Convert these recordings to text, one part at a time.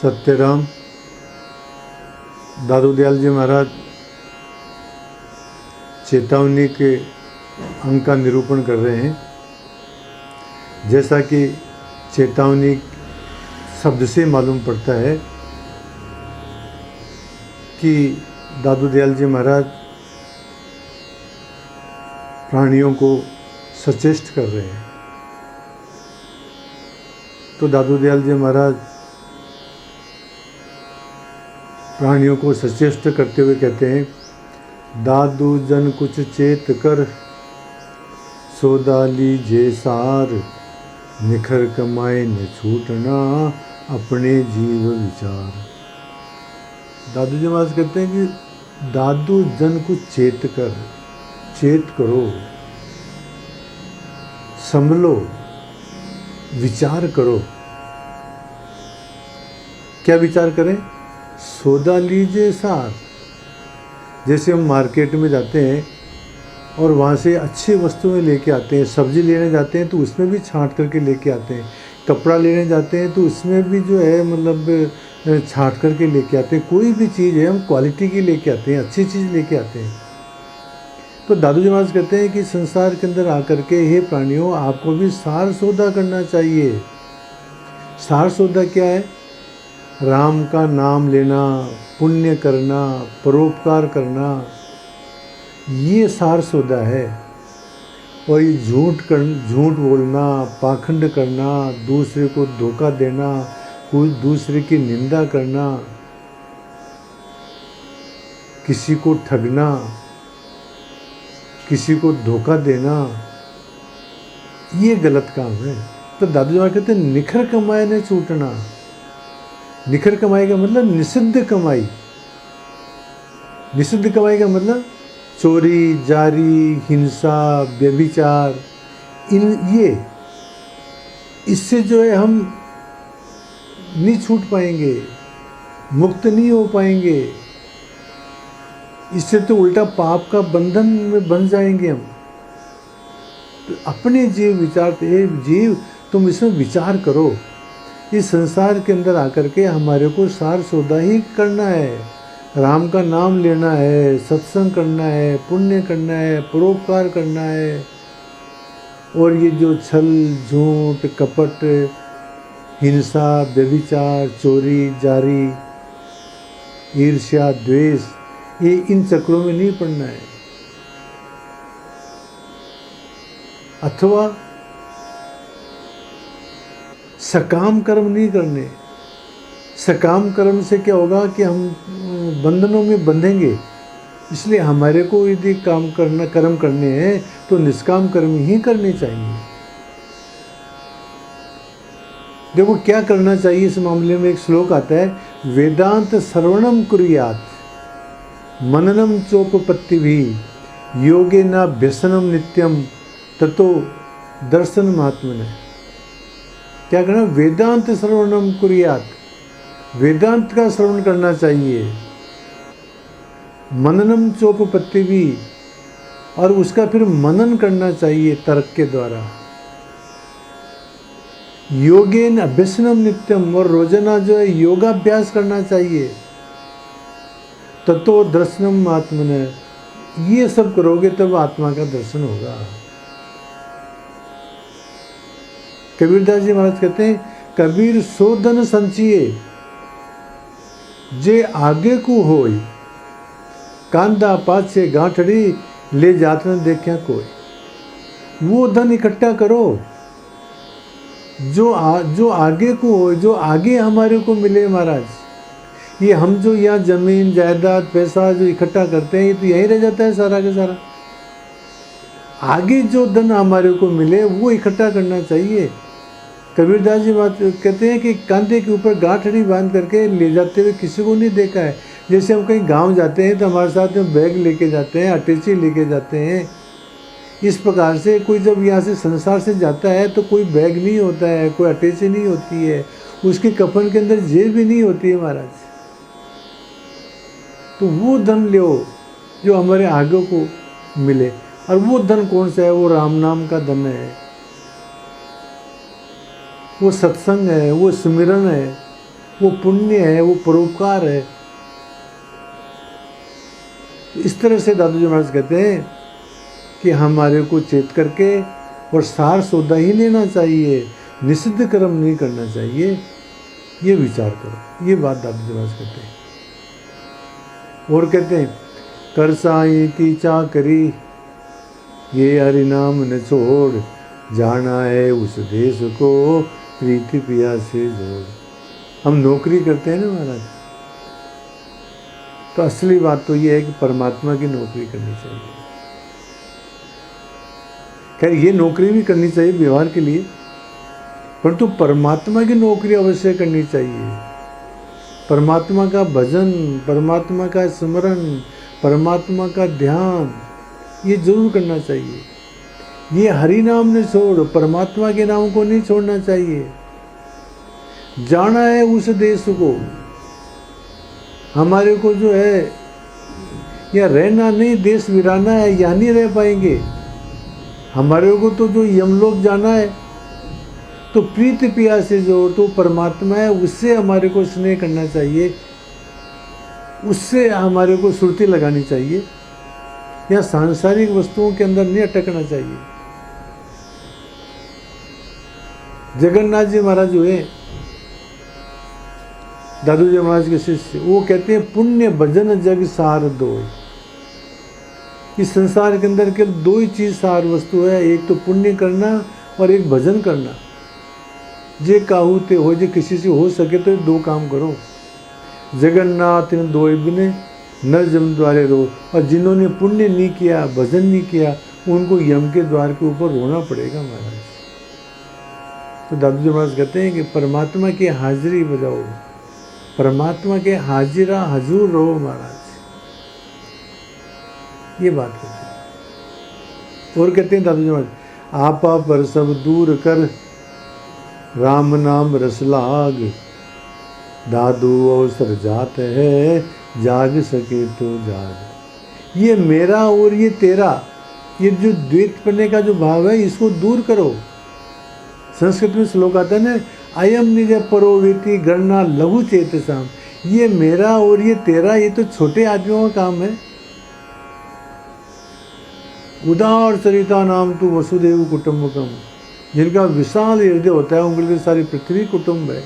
सत्यराम दादू दयाल जी महाराज चेतावनी के अंग का निरूपण कर रहे हैं। जैसा कि चेतावनी शब्द से मालूम पड़ता है कि दादू दयाल जी महाराज प्राणियों को सचेष्ट कर रहे हैं। तो दादू दयाल जी महाराज प्राणियों को सचेष्ट करते हुए कहते हैं, दादू जन कुछ चेत कर, सौदा लीजे सार, निखर कमाए न छूटना, अपने जीव विचार। दादू जी महाराज कहते हैं कि दादू जन कुछ चेत कर, चेत करो, संभलो, विचार करो। क्या विचार करें? सौदा लीजिए सार। जैसे हम मार्केट में जाते हैं और वहाँ से अच्छी वस्तुएं लेके आते हैं, सब्जी लेने जाते हैं तो उसमें भी छांट करके लेके आते हैं, कपड़ा लेने जाते हैं तो उसमें भी जो है मतलब छांट करके लेके आते हैं। कोई भी चीज़ है हम क्वालिटी की लेके आते हैं, अच्छी चीज़ लेके आते हैं। तो दादू जी महाराज कहते हैं कि संसार के अंदर आकर के हे प्राणियों, आपको भी सार सौदा करना चाहिए। सार सौदा क्या है? राम का नाम लेना, पुण्य करना, परोपकार करना, ये सार सौदा है। और ये झूठ बोलना, पाखंड करना, दूसरे को धोखा देना, दूसरे की निंदा करना, किसी को ठगना, किसी को धोखा देना, ये गलत काम है। तो दादू जी कहते हैं निखर कमाए न छूटना। निखर कमाई का मतलब निषिद्ध कमाई। निषिद्ध कमाई का मतलब चोरी, जारी, हिंसा, व्यभिचार, ये इससे जो है हम नहीं छूट पाएंगे, मुक्त नहीं हो पाएंगे। इससे तो उल्टा पाप का बंधन में बन जाएंगे हम। तो अपने जीव विचार, जीव तुम इसमें विचार करो। इस संसार के अंदर आकर के हमारे को सार सौदा ही करना है। राम का नाम लेना है, सत्संग करना है, पुण्य करना है, परोपकार करना है। और ये जो छल, झूठ, कपट, हिंसा, व्यभिचार, चोरी, जारी, ईर्ष्या, द्वेष, ये इन चक्रों में नहीं पड़ना है। अथवा सकाम कर्म नहीं करने। सकाम कर्म से क्या होगा कि हम बंधनों में बंधेंगे। इसलिए हमारे को यदि कर्म करने हैं तो निष्काम कर्म ही करने चाहिए। देखो क्या करना चाहिए इस मामले में। एक श्लोक आता है, वेदांत श्रवणम कुर्यात्, मननम चोपपत्ति भी, योगे न व्यसनम नित्यम, ततो दर्शन महात्मने। क्या करना? वेदांत श्रवणम कुर्यात्, वेदांत का श्रवण करना चाहिए। मननम चोपपत्ति भी, और उसका फिर मनन करना चाहिए तर्क के द्वारा। योगेन अभ्यसनम नित्यम, और रोजाना जो है योगाभ्यास करना चाहिए। ततो दर्शनम आत्मने, ये सब करोगे तब आत्मा का दर्शन होगा। कबीरदास जी महाराज कहते हैं, कबीर सो धन संचिए, जे आगे को होय, कांदा पाछे गांठड़ी, ले जात न देखा कोई। वो धन इकट्ठा करो जो आगे को हो, जो आगे हमारे को मिले महाराज। ये हम जो यहाँ जमीन जायदाद पैसा जो इकट्ठा करते हैं, ये तो यहीं रह जाता है सारा का सारा। आगे जो धन हमारे को मिले वो इकट्ठा करना चाहिए। कबीरदास जी बात कहते हैं कि कंधे के ऊपर गांठड़ी बांध करके ले जाते हुए किसी को नहीं देखा है। जैसे हम कहीं गांव जाते हैं तो हमारे साथ में बैग लेके जाते हैं, अटैची लेके जाते हैं। इस प्रकार से कोई जब यहाँ से संसार से जाता है तो कोई बैग नहीं होता है, कोई अटैची नहीं होती है, उसके कफन के अंदर जेब भी नहीं होती है महाराज। तो वो धन लो जो हमारे आगे को मिले। और वो धन कौन सा है? वो राम नाम का धन है, वो सत्संग है, वो स्मरण है, वो पुण्य है, वो परोपकार है। इस तरह से दादू जी महाराज कहते हैं कि हमारे को चेत करके और सार सौदा ही लेना चाहिए, निषिद्ध कर्म नहीं करना चाहिए, ये विचार करो। ये बात दादू जी महाराज कहते हैं। और कहते हैं कर साईं की चाकरी, ये हरि नाम न छोड़, जाना है उस देश को, प्रीति पिया से जोड़। हम नौकरी करते हैं ना महाराज, तो असली बात तो ये है कि परमात्मा की नौकरी करनी चाहिए। खैर ये नौकरी भी करनी चाहिए व्यवहार के लिए, परंतु परमात्मा की नौकरी अवश्य करनी चाहिए। परमात्मा का भजन, परमात्मा का स्मरण, परमात्मा का ध्यान, ये जरूर करना चाहिए। ये हरि नाम ने छोड़, परमात्मा के नाम को नहीं छोड़ना चाहिए। जाना है उस देश को, हमारे को जो है या रहना नहीं, देश वीराना है, यहाँ नहीं रह पाएंगे। हमारे को तो जो यमलोक जाना है, तो प्रीति पिया से जो तो परमात्मा है, उससे हमारे को स्नेह करना चाहिए, उससे हमारे को सुरती लगानी चाहिए, या सांसारिक वस्तुओं के अंदर नहीं अटकना चाहिए। जगन्नाथ जी महाराज हुए दादू जी महाराज के शिष्य, वो कहते हैं पुण्य भजन जग सार दो। इस संसार के अंदर केवल दो ही चीज सार वस्तु है, एक तो पुण्य करना और एक भजन करना। जे काहू ते हो, जे किसी से हो सके तो दो काम करो। जगन्नाथ ने दो बिने नर जम द्वारे रो। और जिन्होंने पुण्य नहीं किया, भजन नहीं किया, उनको यम के द्वार के ऊपर रोना पड़ेगा महाराज। तो दादू जी महाराज कहते हैं कि परमात्मा की हाजिरी बजाओ, परमात्मा के हाजिरा हजूर रहो महाराज, ये बात कहते हैं। और कहते हैं दादू जी महाराज आपा पर सब दूर कर, राम नाम रस लाग, दादू अवसर जात है, जाग सके तो जाग। ये मेरा और ये तेरा, ये जो द्वैतपने का जो भाव है, इसको दूर करो। संस्कृत में श्लोक आता है ना, अयम निज परोवेति गणना लघु चेतसाम। ये मेरा और ये तेरा, ये तो छोटे आदमियों का काम है। उदार सरिता नाम तू वसुदेव कुटुंबकम, जिनका विशाल हृदय होता है, उनके लिए सारी पृथ्वी कुटुंब है।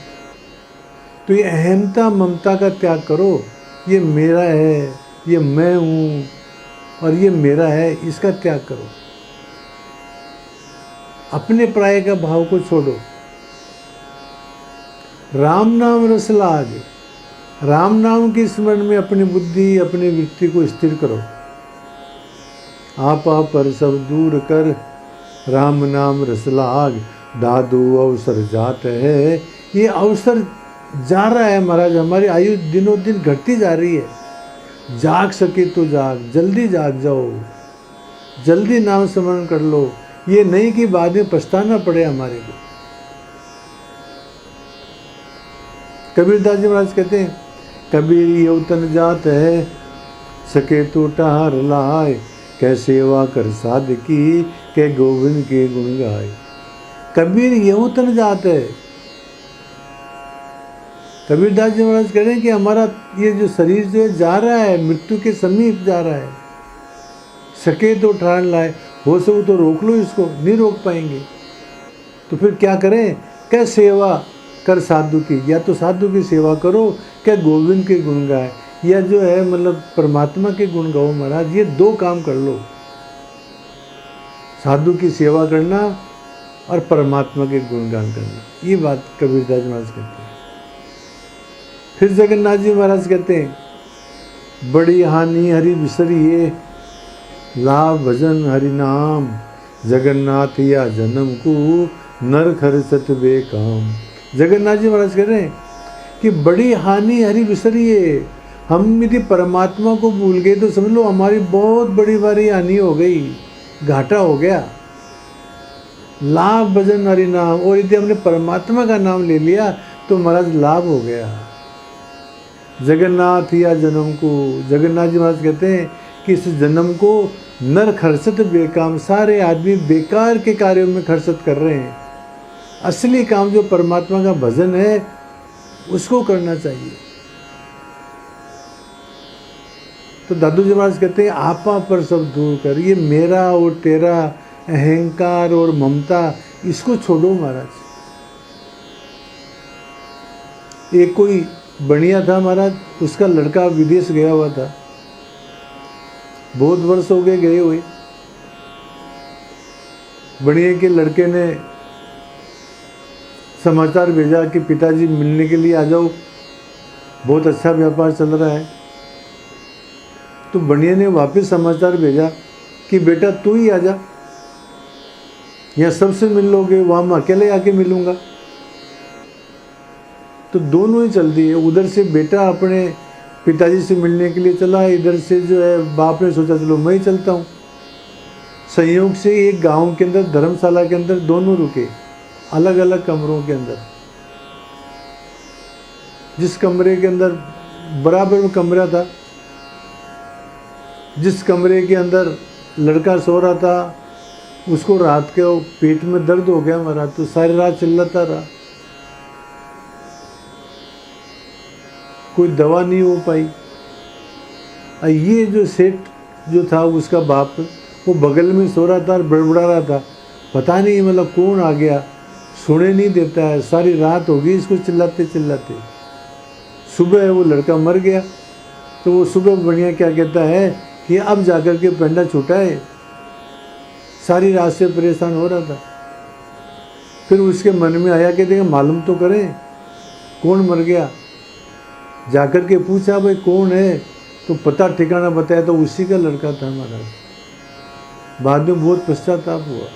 तो ये अहमता ममता का त्याग करो। ये मेरा है, ये मैं हूँ और ये मेरा है, इसका त्याग करो। अपने प्राय का भाव को छोड़ो। राम नाम रस लाग, राम नाम के स्मरण में अपनी बुद्धि, अपनी वृत्ति को स्थिर करो। आपा पर सब दूर कर, राम नाम रस लाग, दादू अवसर जात है। ये अवसर जा रहा है महाराज, हमारी आयु दिनों दिन घटती जा रही है। जाग सके तो जाग, जल्दी जाग जाओ, जल्दी नाम स्मरण कर लो। ये नहीं कि बाद में पछताना पड़े हमारे को। कबीरदास जी महाराज कहते हैं कबीर ये तन जात है, सके तो टहार लाए, कै सेवा कर साधकी, कै गोविंद के गुण गाए। कबीर ये तन जात है। कबीरदास जी महाराज कह रहे हैं कि हमारा ये जो शरीर जो है जा रहा है, मृत्यु के समीप जा रहा है। सके तो ठान लाए, हो सके तो रोक लो इसको, नहीं रोक पाएंगे। तो फिर क्या करें? क्या सेवा कर साधु की, या तो साधु की सेवा करो, क्या गोविंद के गुण गाए, या जो है मतलब परमात्मा के गुण गाओ महाराज। ये दो काम कर लो, साधु की सेवा करना और परमात्मा के गुणगान करना। ये बात कबीरदास महाराज कहते हैं। फिर जगन्नाथ जी महाराज कहते हैं बड़ी हानि हरि बिसरिए, लाभ भजन हरि नाम, जगन्नाथ या जन्म को नर खरसत बेकाम। जगन्नाथ जी महाराज कह रहे हैं कि बड़ी हानि हरि बिसरिए। हम यदि परमात्मा को भूल गए तो समझ लो हमारी बहुत बड़ी बारी हानि हो गई, घाटा हो गया। लाभ भजन हरि नाम, और यदि हमने परमात्मा का नाम ले लिया तो महाराज लाभ हो गया। जगन्नाथ या जन्म को, जगन्नाथ जी महाराज कहते हैं कि इस जन्म को नर खर्चत बेकाम, सारे आदमी बेकार के कार्यों में खर्चत कर रहे हैं। असली काम जो परमात्मा का भजन है उसको करना चाहिए। तो दादू जी महाराज कहते हैं आपा पर सब दूर कर, ये मेरा और तेरा अहंकार और ममता इसको छोड़ो महाराज। एक कोई बढ़िया था महाराज, उसका लड़का विदेश गया हुआ था, बहुत वर्ष हो गए गए हुए। बढ़िया के लड़के ने समाचार भेजा कि पिताजी मिलने के लिए आ जाओ, बहुत अच्छा व्यापार चल रहा है। तो बढ़िया ने वापस समाचार भेजा कि बेटा तू ही आ जा, यहाँ सबसे मिल लोगे, वहाँ मैं अकेले आके मिलूंगा। तो दोनों ही चल दिए। उधर से बेटा अपने पिताजी से मिलने के लिए चला, इधर से जो है बाप ने सोचा चलो मैं ही चलता हूँ। संयोग से एक गांव के अंदर धर्मशाला के अंदर दोनों रुके, अलग अलग कमरों के अंदर। जिस कमरे के अंदर बराबर में कमरा था, जिस कमरे के अंदर लड़का सो रहा था, उसको रात के पेट में दर्द हो गया महाराज, तो सारी रात चिल्लाता रहा, कोई दवा नहीं हो पाई। ये जो सेठ जो था उसका बाप, वो बगल में सो रहा था और बड़बड़ा रहा था, पता नहीं मतलब कौन आ गया, सोने नहीं देता है, सारी रात हो गई इसको चिल्लाते चिल्लाते। सुबह वो लड़का मर गया। तो वो सुबह बढ़िया क्या कहता है कि अब जाकर के पेंडा छूटा है, सारी रात से परेशान हो रहा था। फिर उसके मन में आया कि देखिए मालूम तो करें कौन मर गया। जाकर के पूछा भाई कौन है, तो पता ठिकाना बताया तो उसी का लड़का था महाराज। बाद में बहुत पश्चाताप हुआ।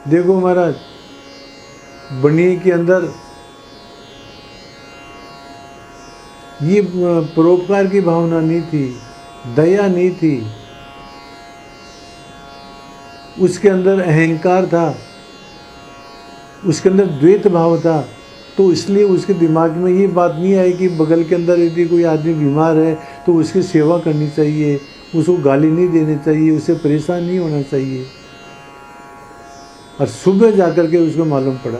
देखो महाराज, बनिए के अंदर ये परोपकार की भावना नहीं थी, दया नहीं थी, उसके अंदर अहंकार था, उसके अंदर द्वैत भाव था। तो इसलिए उसके दिमाग में ये बात नहीं आई कि बगल के अंदर यदि कोई आदमी बीमार है तो उसकी सेवा करनी चाहिए, उसको गाली नहीं देनी चाहिए, उसे परेशान नहीं होना चाहिए। और सुबह जाकर के उसको मालूम पड़ा,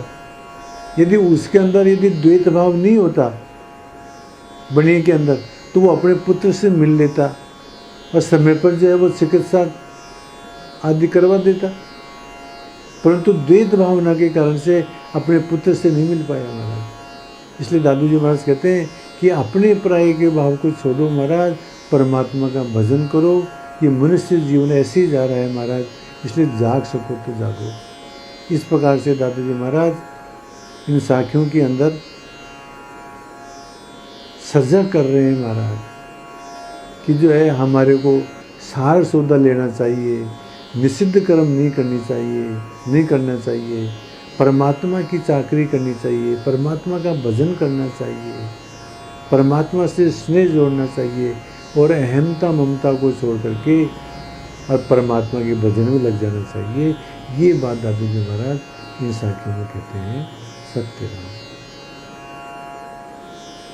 यदि उसके अंदर यदि द्वैत भाव नहीं होता बनिए के अंदर, तो वो अपने पुत्र से मिल लेता और समय पर जो है वो चिकित्सा आदि करवा देता। परंतु द्वैत भावना के कारण से अपने पुत्र से नहीं मिल पाया महाराज। इसलिए दादू जी महाराज कहते हैं कि अपने पराये के भाव को छोड़ो महाराज, परमात्मा का भजन करो। ये मनुष्य जीवन ऐसे ही जा रहा है महाराज, इसलिए जाग सको तो जागो। इस प्रकार से दादू जी महाराज इन साखियों के अंदर सजा कर रहे हैं महाराज कि जो है हमारे को सार सौदा लेना चाहिए, निषिद्ध कर्म नहीं करनी चाहिए, नहीं करना चाहिए, परमात्मा की चाकरी करनी चाहिए, परमात्मा का भजन करना चाहिए, परमात्मा से स्नेह जोड़ना चाहिए और अहमता ममता को छोड़ करके और परमात्मा के भजन में लग जाना चाहिए। ये बात दादू जी महाराज इन साखियों में कहते हैं। सत्य राम।